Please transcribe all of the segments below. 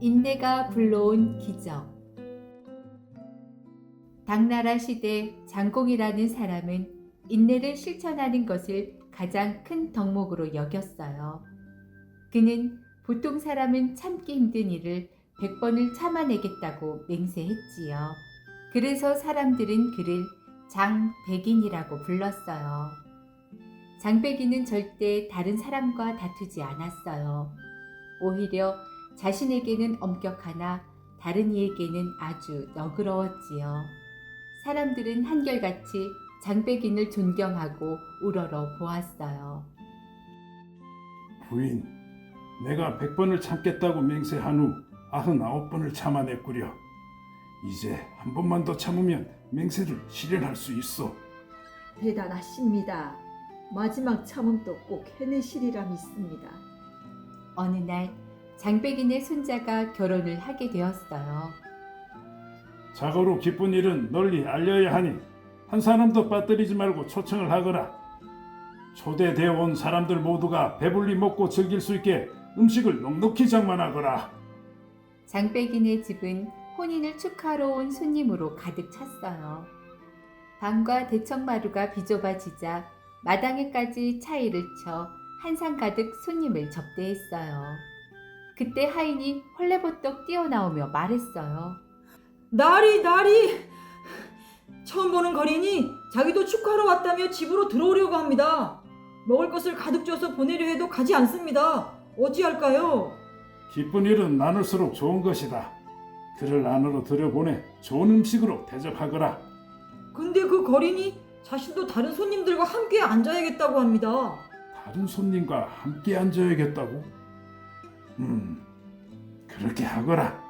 인내가 불러온 기적. 당나라 시대 장공이라는 사람은 인내를 실천하는 것을 가장 큰 덕목으로 여겼어요. 그는 보통 사람은 참기 힘든 일을 100번을 참아내겠다고 맹세했지요. 그래서 사람들은 그를 장백인이라고 불렀어요. 장백인은 절대 다른 사람과 다투지 않았어요. 오히려 자신에게는 엄격하나 다른 이에게는 아주 너그러웠지요. 사람들은 한결같이 장백인을 존경하고 우러러 보았어요. 부인, 내가 100번을 참겠다고 맹세한 후 99번을 참아냈구려. 이제 한 번만 더 참으면 맹세를 실현할 수 있어. 대단하십니다. 마지막 참음도 꼭 해내시리라 믿습니다. 어느 날 장백인의 손자가 결혼을 하게 되었어요. 자고로 기쁜 일은 널리 알려야 하니 한 사람도 빠뜨리지 말고 초청을 하거라. 초대되어 온 사람들 모두가 배불리 먹고 즐길 수 있게 음식을 넉넉히 장만하거라. 장백인의 집은 혼인을 축하러 온 손님으로 가득 찼어요. 방과 대청마루가 비좁아지자 마당에까지 차이를 쳐 한상 가득 손님을 접대했어요. 그때 하인이 헐레벌떡 뛰어나오며 말했어요. 나리! 처음 보는 거리니 자기도 축하하러 왔다며 집으로 들어오려고 합니다. 먹을 것을 가득 줘서 보내려 해도 가지 않습니다. 어찌할까요? 기쁜 일은 나눌수록 좋은 것이다. 그를 안으로 들여보내 좋은 음식으로 대접하거라. 근데 그 거리니 자신도 다른 손님들과 함께 앉아야겠다고 합니다. 다른 손님과 함께 앉아야겠다고? 그렇게 하거라.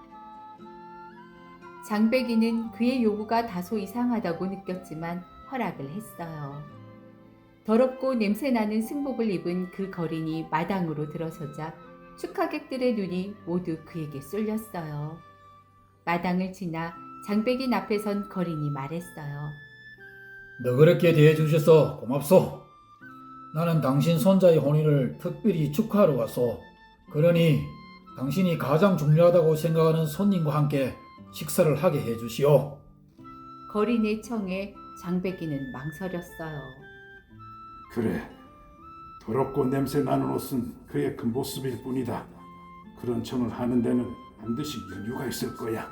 장백이는 그의 요구가 다소 이상하다고 느꼈지만 허락을 했어요. 더럽고 냄새나는 승복을 입은 그 거린이 마당으로 들어서자 축하객들의 눈이 모두 그에게 쏠렸어요. 마당을 지나 장백인 앞에 선 거린이 말했어요. 너그럽게 대해주셔서 고맙소. 나는 당신 손자의 혼인을 특별히 축하하러 왔소. 그러니 당신이 가장 중요하다고 생각하는 손님과 함께 식사를 하게 해주시오. 거린의 청에 장백이는 망설였어요. 그래, 더럽고 냄새 나는 옷은 그의 그 모습일 뿐이다. 그런 청을 하는 데는 반드시 이유가 있을 거야.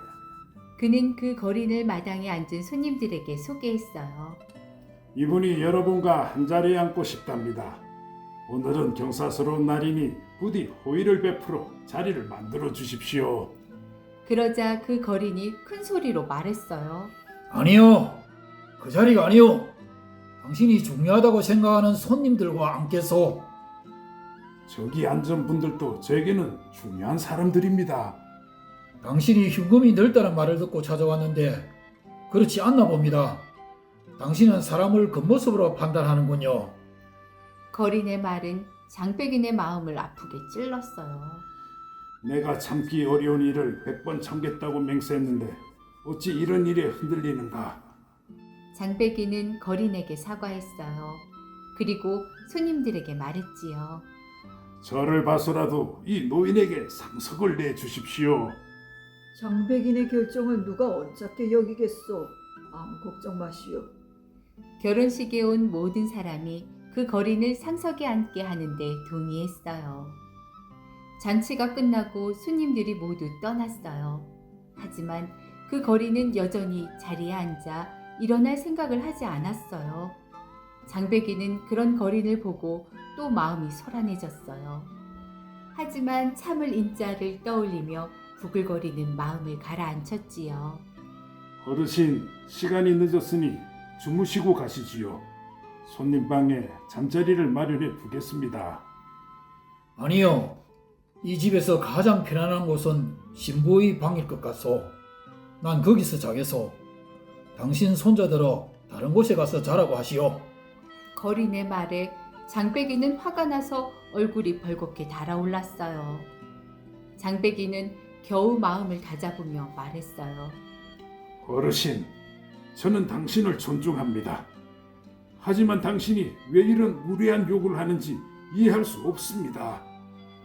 그는 그 거린을 마당에 앉은 손님들에게 소개했어요. 이분이 여러분과 한자리에 앉고 싶답니다. 오늘은 경사스러운 날이니 부디 호의를 베풀어 자리를 만들어 주십시오. 그러자 그 거린이 큰 소리로 말했어요. 아니요. 그 자리가 아니요. 당신이 중요하다고 생각하는 손님들과 앉겠소. 저기 앉은 분들도 저에게는 중요한 사람들입니다. 당신이 흉금이 넓다는 말을 듣고 찾아왔는데 그렇지 않나 봅니다. 당신은 사람을 겉모습으로 판단하는군요. 거린의 말은 장백인의 마음을 아프게 찔렀어요. 내가 참기 어려운 일을 100번 참겠다고 맹세했는데 어찌 이런 일에 흔들리는가. 장백이는 거린에게 사과했어요. 그리고 손님들에게 말했지요. 저를 봐서라도 이 노인에게 상석을 내주십시오. 장백인의 결정을 누가 언짢게 여기겠소. 아무 걱정 마시오. 결혼식에 온 모든 사람이 그 거린을 상석에 앉게 하는데 동의했어요. 잔치가 끝나고 손님들이 모두 떠났어요. 하지만 그 거린은 여전히 자리에 앉아 일어날 생각을 하지 않았어요. 장백이는 그런 거린을 보고 또 마음이 소란해졌어요. 하지만 참을 인자를 떠올리며 부글거리는 마음을 가라앉혔지요. 어르신, 시간이 늦었으니 주무시고 가시지요. 손님 방에 잠자리를 마련해 두겠습니다. 아니요. 이 집에서 가장 편안한 곳은 신부의 방일 것 같소. 난 거기서 자겠소. 당신 손자들어 다른 곳에 가서 자라고 하시오. 거린의 말에 장백이는 화가 나서 얼굴이 벌겋게 달아올랐어요. 장백이는 겨우 마음을 다잡으며 말했어요. 어르신, 저는 당신을 존중합니다. 하지만 당신이 왜 이런 무례한 요구를 하는지 이해할 수 없습니다.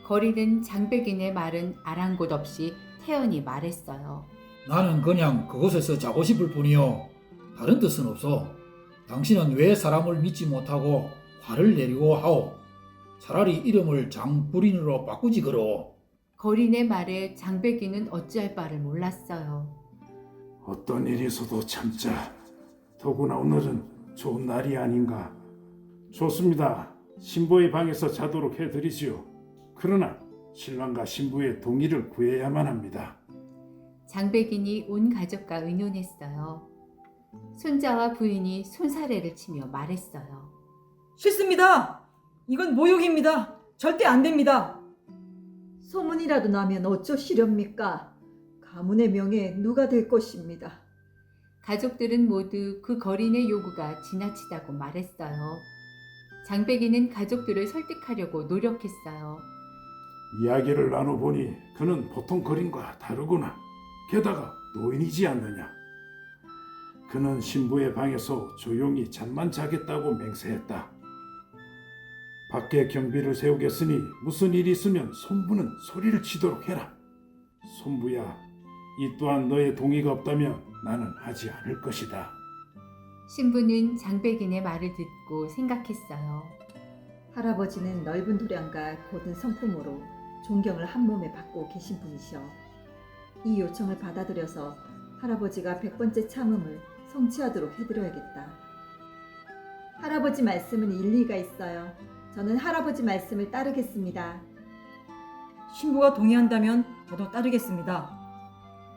거리는 장백인의 말은 아랑곳 없이 태연히 말했어요. 나는 그냥 그곳에서 자고 싶을 뿐이요. 다른 뜻은 없어. 당신은 왜 사람을 믿지 못하고 화를 내리고 하오? 차라리 이름을 장부린으로 바꾸지 그러. 거린의 말에 장백이는 어찌할 바를 몰랐어요. 어떤 일이 있어도 참자. 더구나 오늘은 좋은 날이 아닌가. 좋습니다. 신부의 방에서 자도록 해드리지요. 그러나 신랑과 신부의 동의를 구해야만 합니다. 장백인이 온 가족과 의논했어요. 손자와 부인이 손사래를 치며 말했어요. 싫습니다. 이건 모욕입니다. 절대 안 됩니다. 소문이라도 나면 어쩌시렵니까? 가문의 명예 누가 될 것입니다. 가족들은 모두 그 거린의 요구가 지나치다고 말했어요. 장백이는 가족들을 설득하려고 노력했어요. 이야기를 나눠보니 그는 보통 거린과 다르구나. 게다가 노인이지 않느냐. 그는 신부의 방에서 조용히 잠만 자겠다고 맹세했다. 밖에 경비를 세우겠으니 무슨 일이 있으면 손부는 소리를 치도록 해라. 손부야, 이 또한 너의 동의가 없다면 나는 하지 않을 것이다. 신부는 장백인의 말을 듣고 생각했어요. 할아버지는 넓은 도량과 고든 성품으로 존경을 한 몸에 받고 계신 분이시여. 이 요청을 받아들여서 할아버지가 100번째 참음을 성취하도록 해드려야겠다. 할아버지 말씀은 일리가 있어요. 저는 할아버지 말씀을 따르겠습니다. 신부가 동의한다면 저도 따르겠습니다.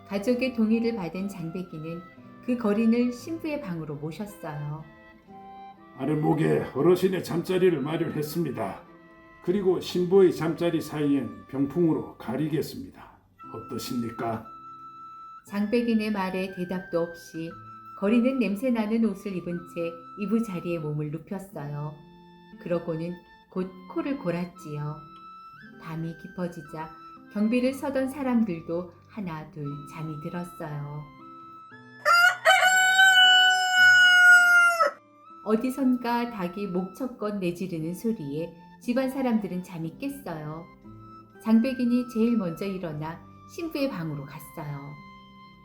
가족의 동의를 받은 장백이는 그 거린을 신부의 방으로 모셨어요. 아랫목에 어르신의 잠자리를 마련했습니다. 그리고 신부의 잠자리 사이엔 병풍으로 가리겠습니다. 어떠십니까? 장백인의 말에 대답도 없이 거린은 냄새나는 옷을 입은 채 이부자리에 몸을 눕혔어요. 그러고는 곧 코를 골았지요. 밤이 깊어지자 경비를 서던 사람들도 하나 둘 잠이 들었어요. 어디선가 닭이 목척껏 내지르는 소리에 집안 사람들은 잠이 깼어요. 장백인이 제일 먼저 일어나 신부의 방으로 갔어요.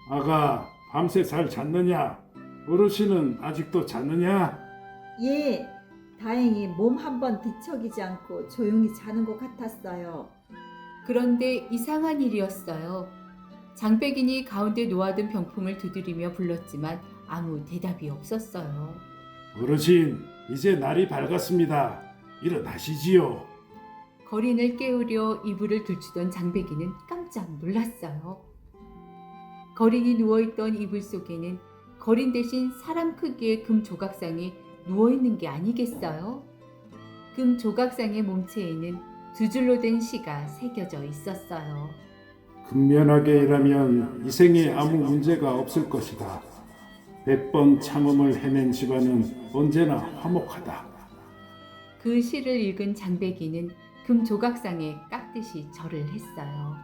아가, 밤새 잘 잤느냐? 어르신은 아직도 잤느냐? 예, 다행히 몸 한번 뒤척이지 않고 조용히 자는 것 같았어요. 그런데 이상한 일이었어요. 장백인이 가운데 놓아둔 병풍을 두드리며 불렀지만 아무 대답이 없었어요. 어르신, 이제 날이 밝았습니다. 일어나시지요. 거린을 깨우려 이불을 들추던 장백이는 깜짝 놀랐어요. 거린이 누워있던 이불 속에는 거린 대신 사람 크기의 금 조각상이 누워있는 게 아니겠어요? 금 조각상의 몸체에는 두 줄로 된 시가 새겨져 있었어요. 근면하게 일하면 이 생에 아무 문제가 없을 것이다. 100번 참음을 해낸 집안은 언제나 화목하다. 그 시를 읽은 장백이는 금 조각상에 깍듯이 절을 했어요.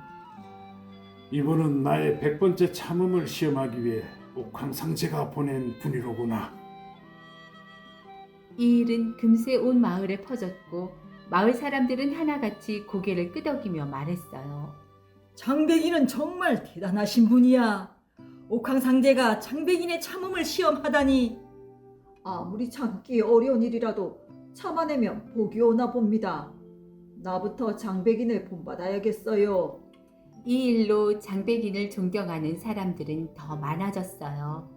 이분은 나의 100번째 참음을 시험하기 위해 옥황상제가 보낸 분이로구나. 이 일은 금세 온 마을에 퍼졌고 마을 사람들은 하나같이 고개를 끄덕이며 말했어요. 장백인은 정말 대단하신 분이야. 옥황상제가 장백인의 참음을 시험하다니. 아무리 참기 어려운 일이라도 참아내면 복이 오나 봅니다. 나부터 장백인을 본받아야겠어요. 이 일로 장백인을 존경하는 사람들은 더 많아졌어요.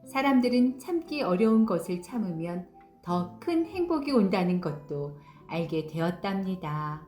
사람들은 참기 어려운 것을 참으면 더 큰 행복이 온다는 것도 알게 되었답니다.